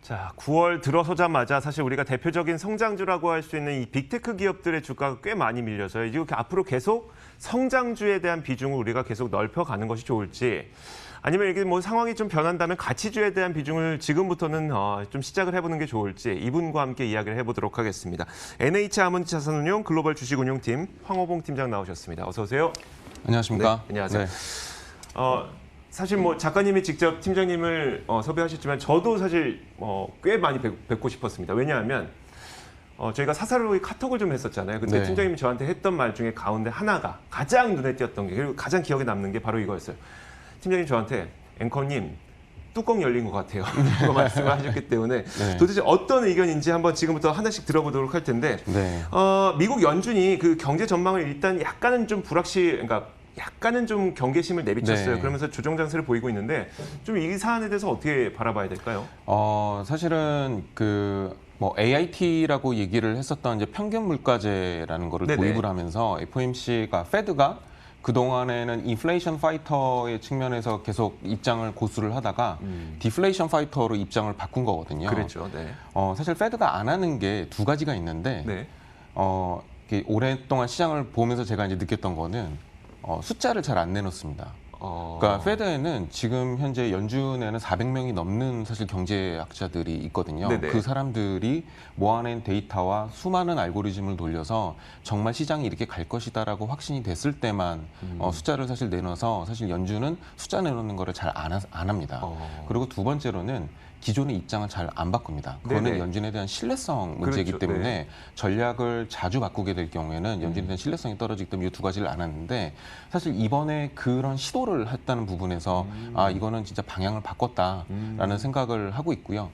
자, 9월 들어서자마자 사실 우리가 대표적인 성장주라고 할 수 있는 이 빅테크 기업들의 주가가 꽤 많이 밀려서요. 이렇게 앞으로 계속 성장주에 대한 비중을 우리가 계속 넓혀가는 것이 좋을지, 아니면 이게 뭐 상황이 좀 변한다면 가치주에 대한 비중을 지금부터는 좀 시작을 해보는 게 좋을지 이분과 함께 이야기를 해보도록 하겠습니다. NH아몬드 자산운용 글로벌 주식운용팀 황호봉 팀장 나오셨습니다. 어서 오세요. 안녕하십니까? 네, 안녕하세요. 네. 사실 뭐 작가님이 직접 팀장님을 섭외하셨지만 저도 사실 꽤 많이 뵙고 싶었습니다. 왜냐하면 저희가 사사로이 카톡을 좀 했었잖아요. 근데 네. 팀장님이 저한테 했던 말 중에 가운데 하나가 가장 눈에 띄었던 게, 그리고 가장 기억에 남는 게 바로 이거였어요. 팀장님 저한테 앵커님 뚜껑 열린 것 같아요. 그거 말씀을 하셨기 때문에 네. 도대체 어떤 의견인지 한번 지금부터 하나씩 들어보도록 할 텐데 네. 미국 연준이 그 경제 전망을 일단 약간은 좀 그러니까 약간은 좀 경계심을 내비쳤어요. 네. 그러면서 조정 장세를 보이고 있는데 좀 이 사안에 대해서 어떻게 바라봐야 될까요? 사실은 뭐 AIT라고 얘기를 했었던 이제 평균 물가제라는 거를 네네. 도입을 하면서 FOMC가 페드가 그동안에는 인플레이션 파이터의 측면에서 계속 입장을 고수를 하다가 디플레이션 파이터로 입장을 바꾼 거거든요. 그렇죠. 네. 사실 페드가 안 하는 게 두 가지가 있는데 네. 이렇게 오랫동안 시장을 보면서 제가 이제 느꼈던 거는 숫자를 잘 안 내놓습니다. 그러니까 페드에는 지금 현재 연준에는 400명이 넘는 사실 경제학자들이 있거든요. 네네. 그 사람들이 모아낸 데이터와 수많은 알고리즘을 돌려서 정말 시장이 이렇게 갈 것이다라고 확신이 됐을 때만 숫자를 사실 내놔서 사실 연준은 숫자 내놓는 거를 잘 안 합니다. 그리고 두 번째로는 기존의 입장을 잘 안 바꿉니다. 그거는 네네. 연준에 대한 신뢰성 문제이기 그렇죠. 때문에 네. 전략을 자주 바꾸게 될 경우에는 연준에 대한 신뢰성이 떨어지기 때문에 이 두 가지를 안 하는데, 사실 이번에 그런 시도를 했다는 부분에서 이거는 진짜 방향을 바꿨다라는 생각을 하고 있고요.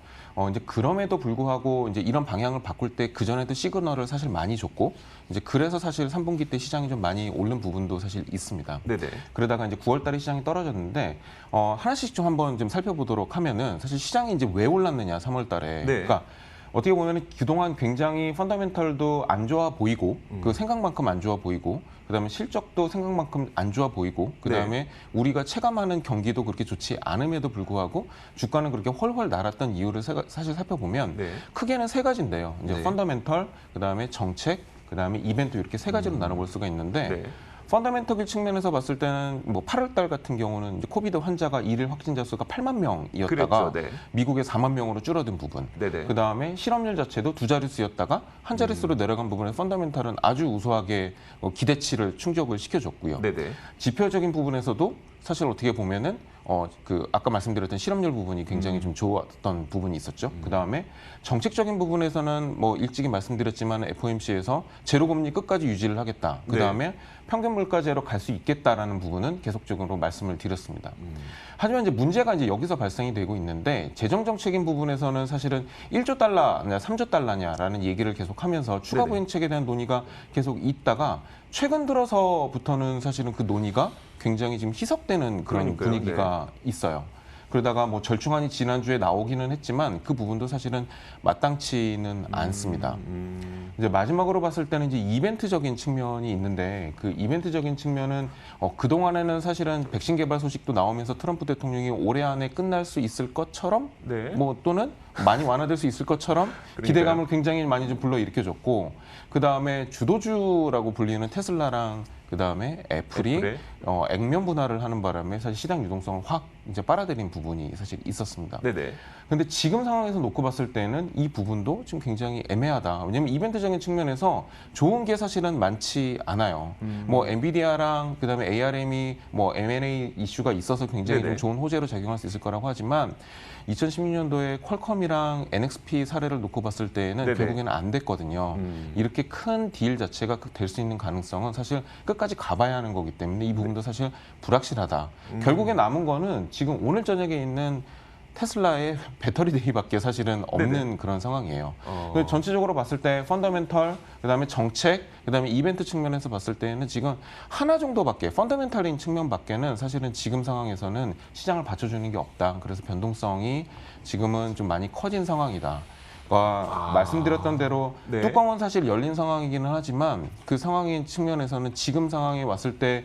이제 그럼에도 불구하고 이제 이런 방향을 바꿀 때 그전에도 시그널을 사실 많이 줬고, 이제 그래서 사실 3분기 때 시장이 좀 많이 오른 부분도 사실 있습니다. 네네. 그러다가 이제 9월 달에 시장이 떨어졌는데 하나씩 좀 한번 좀 살펴보도록 하면은, 사실 시장이 이제 왜 올랐느냐 3월 달에. 네. 그러니까 어떻게 보면 그동안 굉장히 펀더멘털도 안 좋아 보이고 그 생각만큼 안 좋아 보이고, 그다음에 실적도 생각만큼 안 좋아 보이고, 그다음에 우리가 체감하는 경기도 그렇게 좋지 않음에도 불구하고 주가는 그렇게 훨훨 날았던 이유를 사실 살펴보면 네. 크게는 세 가지인데요. 이제 네. 펀더멘털, 그다음에 정책, 그다음에 이벤트, 이렇게 세 가지로 나눠볼 수가 있는데, 네. 펀더멘털 측면에서 봤을 때는 뭐 8월 달 같은 경우는 이제 코비드 환자가 일일 확진자 수가 8만 명이었다가 그랬죠. 네. 미국의 4만 명으로 줄어든 부분. 네네. 그다음에 실업률 자체도 두 자릿수였다가 한 자릿수로 내려간 부분에 펀더멘털은 아주 우수하게 기대치를 충족을 시켜줬고요. 네네. 지표적인 부분에서도 사실 어떻게 보면은 아까 말씀드렸던 실업률 부분이 굉장히 좀 좋았던 부분이 있었죠. 그다음에 정책적인 부분에서는 뭐 일찍이 말씀드렸지만 FOMC에서 제로금리 끝까지 유지를 하겠다. 그다음에 평균 물가제로 갈 수 있겠다라는 부분은 계속적으로 말씀을 드렸습니다. 하지만 이제 문제가 이제 여기서 발생이 되고 있는데, 재정 정책인 부분에서는 사실은 1조 달러냐 3조 달러냐라는 얘기를 계속하면서 추가 네네. 부양책에 대한 논의가 계속 있다가 최근 들어서부터는 사실은 그 논의가 굉장히 지금 희석되는 그런 그러니까요. 분위기가 있어요. 그러다가 뭐 절충안이 지난주에 나오기는 했지만 그 부분도 사실은 마땅치는 않습니다. 이제 마지막으로 봤을 때는 이제 이벤트적인 측면이 있는데, 그 이벤트적인 측면은 그동안에는 사실은 백신 개발 소식도 나오면서 트럼프 대통령이 올해 안에 끝날 수 있을 것처럼 네. 뭐 또는 많이 완화될 수 있을 것처럼 기대감을 굉장히 많이 좀 불러일으켜줬고, 그다음에 주도주라고 불리는 테슬라랑 그다음에 애플이 액면 분할을 하는 바람에 사실 시장 유동성을 확 이제 빨아들인 부분이 사실 있었습니다. 네네. 근데 지금 상황에서 놓고 봤을 때는 이 부분도 지금 굉장히 애매하다. 왜냐하면 이벤트적인 측면에서 좋은 게 사실은 많지 않아요. 뭐 엔비디아랑 그다음에 ARM이 뭐 M&A 이슈가 있어서 굉장히 좀 좋은 호재로 작용할 수 있을 거라고 하지만 2016년도에 퀄컴이랑 NXP 사례를 놓고 봤을 때는 네네. 결국에는 안 됐거든요. 이렇게 큰 딜 자체가 될 수 있는 가능성은 사실 끝까지 가봐야 하는 거기 때문에 이 부분도 사실 불확실하다. 결국에 남은 거는 지금 오늘 저녁에 있는 테슬라의 배터리 대비밖에 사실은 없는 네네. 그런 상황이에요. 전체적으로 봤을 때 펀더멘털, 그다음에 정책, 그다음에 이벤트 측면에서 봤을 때는 지금 하나 정도밖에, 펀더멘털인 측면밖에는 사실은 지금 상황에서는 시장을 받쳐주는 게 없다. 그래서 변동성이 지금은 좀 많이 커진 상황이다. 말씀드렸던 대로 네. 뚜껑은 사실 열린 상황이기는 하지만 그 상황인 측면에서는 지금 상황에 왔을 때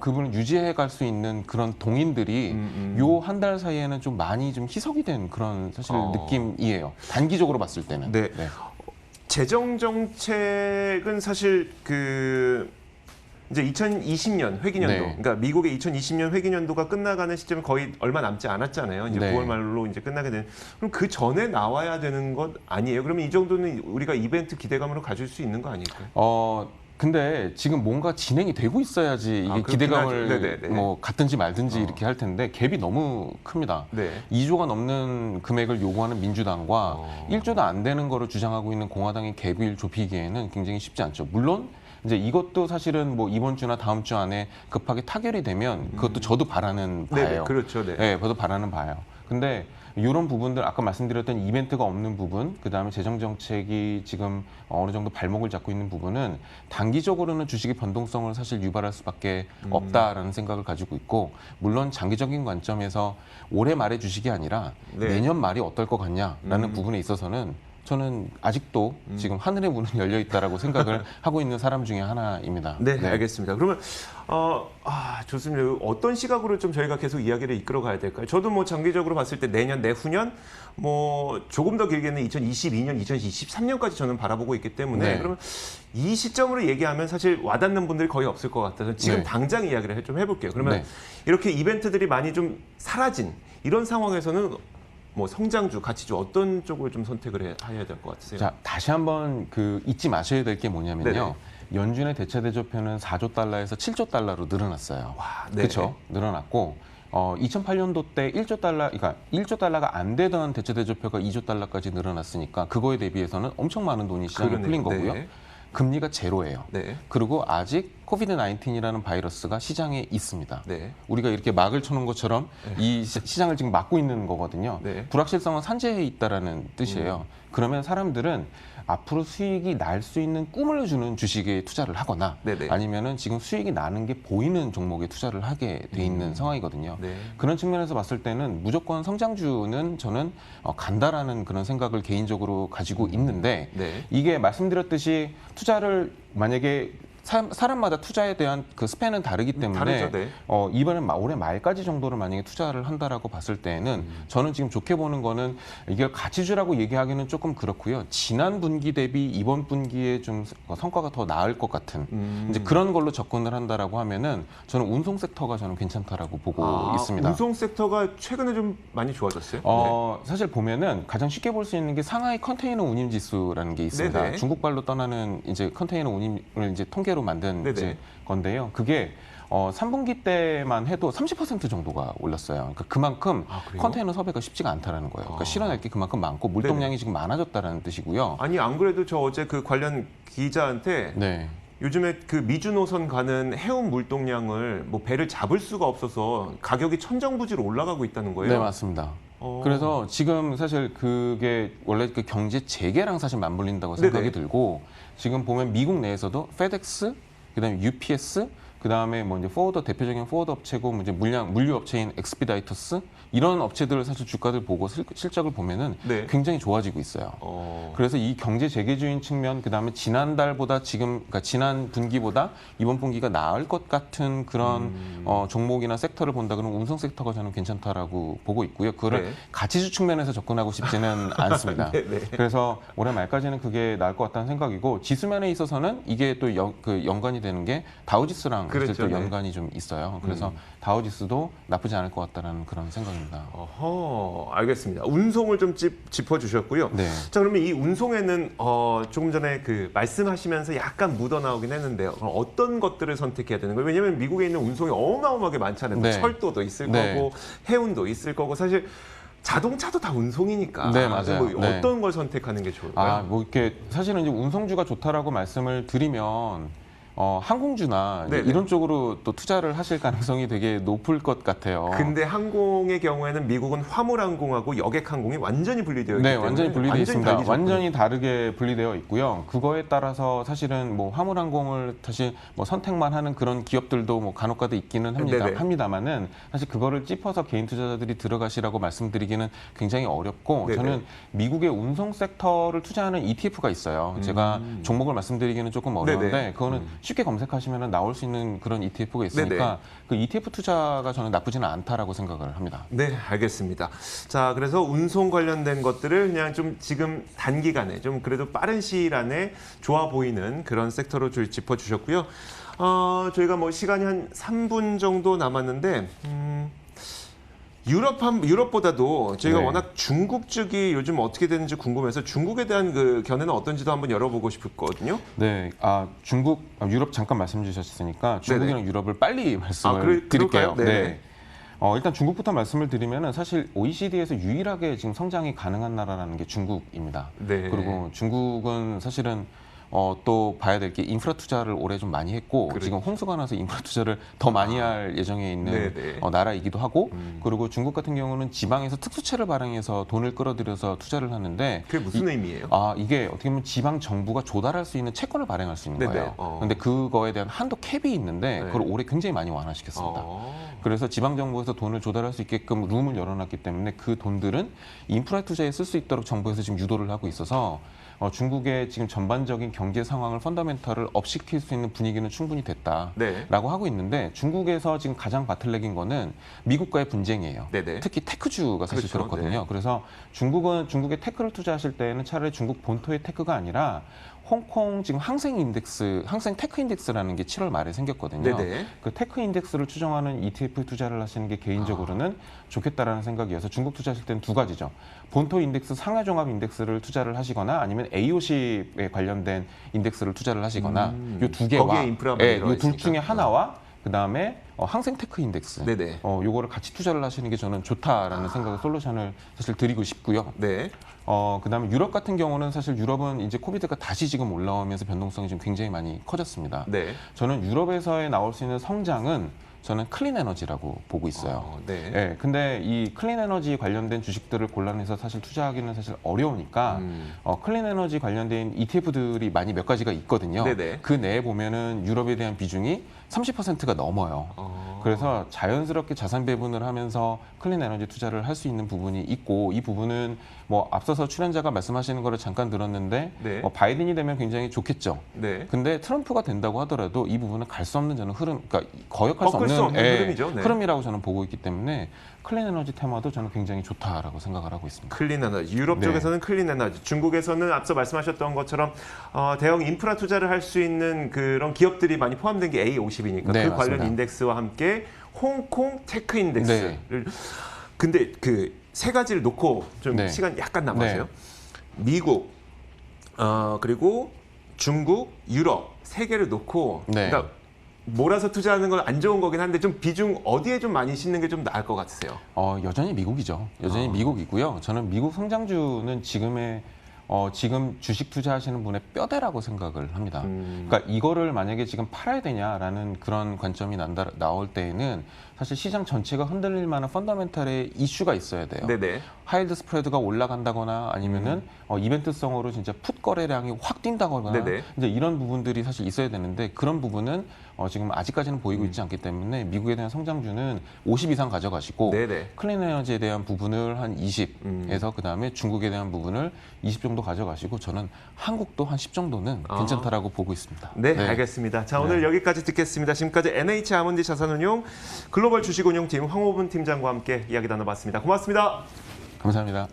그분을 유지해 갈 수 있는 그런 동인들이 요 한 달 사이에는 좀 많이 좀 희석이 된 그런 사실 느낌이에요. 단기적으로 봤을 때는. 네. 재정 정책은 사실 이제 2020년 회기년도, 네. 그러니까 미국의 2020년 회기년도가 끝나가는 시점에 거의 얼마 남지 않았잖아요. 이제 네. 9월 말로 이제 끝나게 되는. 그럼 그 전에 나와야 되는 것 아니에요? 그러면 이 정도는 우리가 이벤트 기대감으로 가질 수 있는 거 아닐까요? 근데 지금 뭔가 진행이 되고 있어야지 이게 그렇긴 기대감을 하죠. 네네네. 뭐 갖든지 말든지 이렇게 할 텐데 갭이 너무 큽니다. 네. 2조가 넘는 금액을 요구하는 민주당과 1조도 안 되는 거를 주장하고 있는 공화당의 갭을 좁히기에는 굉장히 쉽지 않죠. 물론 이제 이것도 사실은 뭐 이번 주나 다음 주 안에 급하게 타결이 되면 그것도 저도 바라는 네네, 바예요. 그렇죠. 네. 네, 저도 바라는 바예요. 근데 이런 부분들 아까 말씀드렸던 이벤트가 없는 부분, 그다음에 재정 정책이 지금 어느 정도 발목을 잡고 있는 부분은 단기적으로는 주식의 변동성을 사실 유발할 수밖에 없다라는 생각을 가지고 있고, 물론 장기적인 관점에서 올해 말의 주식이 아니라 네. 내년 말이 어떨 것 같냐라는 부분에 있어서는 저는 아직도 지금 하늘의 문은 열려 있다라고 생각을 하고 있는 사람 중에 하나입니다. 네, 알겠습니다. 그러면 좋습니다. 어떤 시각으로 좀 저희가 계속 이야기를 이끌어 가야 될까요? 저도 뭐 장기적으로 봤을 때 내년, 내후년, 뭐 조금 더 길게는 2022년, 2023년까지 저는 바라보고 있기 때문에 네. 그러면 이 시점으로 얘기하면 사실 와닿는 분들이 거의 없을 것 같아서 지금 네. 당장 이야기를 좀 해볼게요. 그러면 네. 이렇게 이벤트들이 많이 좀 사라진 이런 상황에서는 뭐 성장주, 가치주 어떤 쪽을 좀 선택을 해야 될 것 같으세요? 자, 다시 한번 잊지 마셔야 될 게 뭐냐면요. 네네. 연준의 대체 대조표는 4조 달러에서 7조 달러로 늘어났어요. 와, 네. 그렇죠? 늘어났고 2008년도 때 1조 달러, 그러니까 1조 달러가 안 되던 대체 대조표가 2조 달러까지 늘어났으니까 그거에 대비해서는 엄청 많은 돈이 시장에 그러네요. 풀린 거고요. 네. 금리가 제로예요. 네. 그리고 아직 코비드 19이라는 바이러스가 시장에 있습니다. 네. 우리가 이렇게 막을 쳐놓은 것처럼 이 시장을 지금 막고 있는 거거든요. 네. 불확실성은 산재해 있다라는 뜻이에요. 그러면 사람들은 앞으로 수익이 날 수 있는 꿈을 주는 주식에 투자를 하거나 네네. 아니면은 지금 수익이 나는 게 보이는 종목에 투자를 하게 돼 있는 상황이거든요. 네. 그런 측면에서 봤을 때는 무조건 성장주는 저는 간다라는 그런 생각을 개인적으로 가지고 있는데 네. 이게 말씀드렸듯이 투자를 만약에 사람마다 투자에 대한 그 스팬은 다르기 때문에 다르죠, 네. 이번에 올해 말까지 정도를 만약에 투자를 한다라고 봤을 때는 저는 지금 좋게 보는 거는 이게 가치주라고 얘기하기는 조금 그렇고요. 지난 분기 대비 이번 분기에 좀 성과가 더 나을 것 같은 이제 그런 걸로 접근을 한다라고 하면은 저는 운송 섹터가 저는 괜찮다라고 보고 있습니다. 운송 섹터가 최근에 좀 많이 좋아졌어요? 사실 보면은 가장 쉽게 볼 수 있는 게 상하이 컨테이너 운임 지수라는 게 있습니다. 네네. 중국발로 떠나는 이제 컨테이너 운임을 이제 통계로 만든 네네. 이제 건데요. 그게 3분기 때만 해도 30% 정도가 올랐어요. 그러니까 그만큼 그래요? 컨테이너 섭외가 쉽지가 않다라는 거예요. 그러니까 실어낼 게 그만큼 많고 물동량이 지금 많아졌다라는 뜻이고요. 아니 안 그래도 저 어제 그 관련 기자한테 네. 요즘에 그 미주 노선 가는 해운 물동량을 뭐 배를 잡을 수가 없어서 가격이 천정부지로 올라가고 있다는 거예요. 네, 맞습니다. 그래서 지금 사실 그게 원래 그 경제 재개랑 사실 맞물린다고 생각이 네네. 들고 지금 보면 미국 내에서도 페덱스, 그다음에 UPS, 그다음에 뭐 이제 포워더 대표적인 포워더 업체고 이제 물류 업체인 엑스피다이터스 이런 업체들 사실 주가들 보고 실적을 보면은 네. 굉장히 좋아지고 있어요. 그래서 이 경제 재개주인 측면 그다음에 지난달보다 그러니까 지난 분기보다 이번 분기가 나을 것 같은 그런 종목이나 섹터를 본다 그러면 운송 섹터가 저는 괜찮다라고 보고 있고요. 그거를 네. 가치주 측면에서 접근하고 싶지는 않습니다. 네, 네. 그래서 올해 말까지는 그게 나을 것 같다는 생각이고 지수면에 있어서는 이게 또 연관이 되는 게 다우지수랑 그렇죠, 또 네. 연관이 좀 있어요. 그래서 다우지수도 나쁘지 않을 것 같다는 그런 생각입니다. 알겠습니다. 운송을 좀 짚어주셨고요. 네. 자, 그러면 이 운송에는 조금 전에 그 말씀하시면서 약간 묻어나오긴 했는데요. 그럼 어떤 것들을 선택해야 되는 거예요? 왜냐하면 미국에 있는 운송이 어마어마하게 많잖아요. 뭐 네. 철도도 있을 네. 거고 해운도 있을 거고 사실 자동차도 다 운송이니까. 네, 맞아요. 뭐 네. 어떤 걸 선택하는 게 좋을까요? 뭐 이렇게 사실은 이제 운송주가 좋다라고 말씀을 드리면 항공주나 이제 네네. 이런 쪽으로 또 투자를 하실 가능성이 되게 높을 것 같아요. 근데 항공의 경우에는 미국은 화물항공하고 여객항공이 완전히 분리되어 있기 네, 때문에 완전히 분리되어 있습니다. 달리 완전히 다르게 분리되어 있고요. 그거에 따라서 사실은 뭐 화물항공을 다시 뭐 선택만 하는 그런 기업들도 뭐 간혹가다 있기는 네네. 합니다만은 사실 그거를 짚어서 개인 투자자들이 들어가시라고 말씀드리기는 굉장히 어렵고 네네. 저는 미국의 운송 섹터를 투자하는 ETF가 있어요. 제가 종목을 말씀드리기는 조금 어려운데 네네. 그거는 쉽게 검색하시면 나올 수 있는 그런 ETF가 있으니까 그 ETF 투자가 저는 나쁘지는 않다라고 생각을 합니다. 네, 알겠습니다. 자, 그래서 운송 관련된 것들을 그냥 좀 지금 단기간에 좀 그래도 빠른 시일 안에 좋아 보이는 그런 섹터로 짚어주셨고요. 저희가 뭐 시간이 한 3분 정도 남았는데 유럽보다도 저희가 네. 워낙 중국 쪽이 요즘 어떻게 되는지 궁금해서 중국에 대한 그 견해는 어떤지도 한번 열어보고 싶었거든요. 네, 유럽 잠깐 말씀 주셨으니까 중국이랑 유럽을 빨리 말씀을 그럴까요? 드릴게요. 네. 일단 중국부터 말씀을 드리면은 사실 OECD에서 유일하게 지금 성장이 가능한 나라라는 게 중국입니다. 네. 그리고 중국은 사실은 또 봐야 될 게 인프라 투자를 올해 좀 많이 했고 그렇죠. 지금 홍수가 나서 인프라 투자를 더 많이 할 예정에 있는 나라이기도 하고 그리고 중국 같은 경우는 지방에서 특수채를 발행해서 돈을 끌어들여서 투자를 하는데 그게 무슨 의미예요? 이게 어떻게 보면 지방 정부가 조달할 수 있는 채권을 발행할 수 있는 네네. 거예요. 근데 그거에 대한 한도 캡이 있는데 그걸 올해 굉장히 많이 완화시켰습니다. 그래서 지방 정부에서 돈을 조달할 수 있게끔 룸을 열어놨기 때문에 그 돈들은 인프라 투자에 쓸 수 있도록 정부에서 지금 유도를 하고 있어서 중국의 지금 전반적인 경제 상황을 펀더멘털을 업시킬 수 있는 분위기는 충분히 됐다라고 하고 있는데 중국에서 지금 가장 바틀렉인 거는 미국과의 분쟁이에요. 네네. 특히 테크주가 사실 그렇죠. 그렇거든요. 네. 그래서 중국의 테크를 투자하실 때는 차라리 중국 본토의 테크가 아니라 홍콩 지금 항생 테크 인덱스라는 게 7월 말에 생겼거든요. 네네. 그 테크 인덱스를 추정하는 ETF 투자를 하시는 게 개인적으로는 좋겠다라는 생각이어서 중국 투자하실 때는 두 가지죠. 본토 인덱스 상하 종합 인덱스를 투자를 하시거나 아니면 AOC에 관련된 인덱스를 투자를 하시거나 이 두 개와 거기에 인프라만 이 둘 중에 하나와 그다음에 항생 테크 인덱스 네네. 요거를 같이 투자를 하시는 게 저는 좋다라는 생각의 솔루션을 사실 드리고 싶고요. 네. 그다음에 유럽 같은 경우는 사실 유럽은 이제 코비드가 다시 지금 올라오면서 변동성이 지금 굉장히 많이 커졌습니다. 네. 저는 유럽에서의 나올 수 있는 성장은 저는 클린 에너지라고 보고 있어요. 네. 근데 이 클린 에너지 관련된 주식들을 골라내서 사실 투자하기는 사실 어려우니까 클린 에너지 관련된 ETF들이 많이 몇 가지가 있거든요. 네네. 그 내에 보면은 유럽에 대한 비중이 30%가 넘어요. 그래서 자연스럽게 자산 배분을 하면서 클린 에너지 투자를 할 수 있는 부분이 있고 이 부분은 뭐 앞서서 출연자가 말씀하시는 거를 잠깐 들었는데 네. 바이든이 되면 굉장히 좋겠죠. 네. 근데 트럼프가 된다고 하더라도 이 부분은 갈 수 없는 저는 흐름, 그러니까 거역할 수 꺾을 수 없는 없는 흐름이죠. 네. 흐름이라고 저는 보고 있기 때문에 클린 에너지 테마도 저는 굉장히 좋다라고 생각을 하고 있습니다. 클린 에너지. 유럽 네. 쪽에서는 클린 에너지. 중국에서는 앞서 말씀하셨던 것처럼 대형 인프라 투자를 할 수 있는 그런 기업들이 많이 포함된 게 A50이니까 네, 그 관련 맞습니다. 인덱스와 함께 홍콩 테크 인덱스를. 근데 그 세 가지를 놓고 좀 네. 시간 약간 남았어요. 미국, 그리고 중국, 유럽 세 개를 놓고 그러니까 몰아서 투자하는 건 안 좋은 거긴 한데 좀 비중 어디에 좀 많이 싣는 게 좀 나을 것 같으세요? 여전히 미국이죠. 여전히 미국이고요. 저는 미국 성장주는 지금 주식 투자하시는 분의 뼈대라고 생각을 합니다. 그러니까 이거를 만약에 지금 팔아야 되냐라는 그런 관점이 나올 때에는 사실 시장 전체가 흔들릴 만한 펀더멘털의 이슈가 있어야 돼요. 네네. 하이드 스프레드가 올라간다거나 아니면은 이벤트성으로 진짜 풋 거래량이 확 뛴다거나 네네. 이제 이런 부분들이 사실 있어야 되는데 그런 부분은 지금 아직까지는 보이고 있지 않기 때문에 미국에 대한 성장주는 50 이상 가져가시고 네네. 클린 에너지에 대한 부분을 한 20에서 그다음에 중국에 대한 부분을 20 정도 가져가시고 저는 한국도 한 10 정도는 괜찮다라고 보고 있습니다. 네, 알겠습니다. 자, 오늘 여기까지 듣겠습니다. 지금까지 NH 아몬디 자산운용 글로벌 주식운용팀 황호분 팀장과 함께 이야기 나눠봤습니다. 고맙습니다. 감사합니다.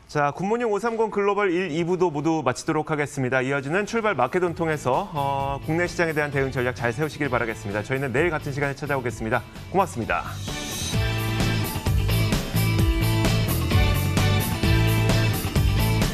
자, 굿모닝 530 글로벌 1, 2부도 모두 마치도록 하겠습니다. 이어지는 출발 마케돈 통해서 국내 시장에 대한 대응 전략 잘 세우시길 바라겠습니다. 저희는 내일 같은 시간에 찾아오겠습니다. 고맙습니다.